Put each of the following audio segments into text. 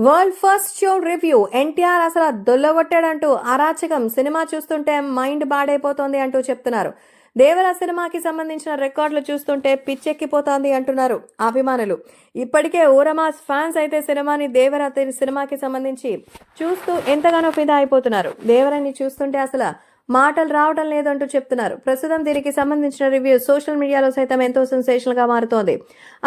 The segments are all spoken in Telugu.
World first show review NTR అసలు దొల్లగొట్టాడంటూ అరాచకం సినిమా చూస్తుంటే మైండ్ బాడైపోతోంది అంటూ చెప్తున్నారు. దేవర సినిమాకి సంబంధించిన రికార్డులు చూస్తుంటే పిచ్చెక్కిపోతోంది అంటున్నారు అభిమానులు. ఇప్పటికే ఊరమాస్ ఫ్యాన్స్ అయితే దేవర సినిమాకి సంబంధించి చూస్తూ ఎంతగానో ఫిదా అయిపోతున్నారు. దేవరని చూస్తుంటే అసలు మాటలు రావడం లేదంటూ చెప్తున్నారు. ప్రస్తుతం దీనికి సంబంధించిన రివ్యూ సోషల్ మీడియాలో సైతం ఎంతో సెన్సేషనల్ గా మారుతోంది.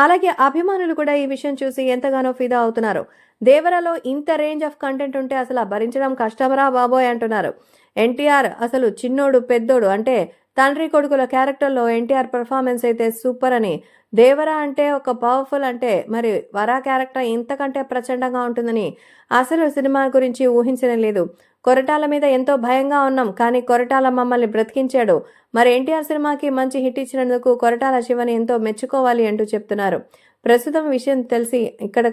అలాగే అభిమానులు కూడా ఈ విషయం చూసి ఎంతగానో ఫిదా అవుతున్నారు. దేవరలో ఇంత రేంజ్ ఆఫ్ కంటెంట్ ఉంటే అసలు భరించడం కష్టమరా బాబోయ్ అంటున్నారు. ఎన్టీఆర్ అసలు చిన్నోడు పెద్దోడు అంటే తండ్రి కొడుకుల క్యారెక్టర్లో ఎన్టీఆర్ పర్ఫార్మెన్స్ అయితే సూపర్ అని, దేవర అంటే ఒక పవర్ఫుల్ అంటే మరి వరా క్యారెక్టర్ ఇంతకంటే ప్రచండంగా ఉంటుందని అసలు సినిమా గురించి ఊహించడం లేదు. కొరటాల మీద ఎంతో భయంగా ఉన్నాం, కానీ కొరటాల మమ్మల్ని బ్రతికించాడు. మరి ఎన్టీఆర్ సినిమాకి మంచి హిట్ ఇచ్చినందుకు కొరటాల శివని ఎంతో మెచ్చుకోవాలి అంటూ చెప్తున్నారు. ప్రస్తుతం విషయం తెలిసి ఇక్కడ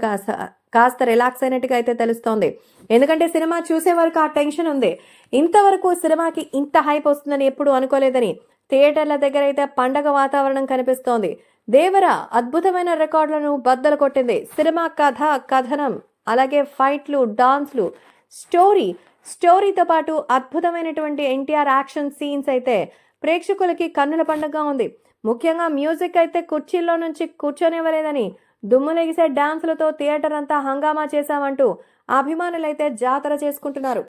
కాస్త రిలాక్స్ అయినట్టుగా అయితే తెలుస్తోంది. ఎందుకంటే సినిమా చూసే వరకు ఆ టెన్షన్ ఉంది. ఇంతవరకు సినిమాకి ఇంత హైప్ వస్తుందని ఎప్పుడు అనుకోలేదని థియేటర్ల దగ్గర అయితే పండగ వాతావరణం కనిపిస్తోంది. దేవర అద్భుతమైన రికార్డులను బద్దలు కొట్టింది. సినిమా కథ, కథనం, అలాగే ఫైట్లు, డాన్స్లు, స్టోరీతో పాటు అద్భుతమైనటువంటి ఎన్టీఆర్ యాక్షన్ సీన్స్ అయితే ప్రేక్షకులకి కన్నుల పండుగగా ఉంది. ముఖ్యంగా మ్యూజిక్ అయితే కుర్చీల్లో నుంచి కూర్చొనివ్వలేదని, దుమ్ములేగిసే డాన్సులతో థియేటర్ అంతా హంగామా చేశామంటూ అభిమానులైతే జాతర చేసుకుంటున్నారు.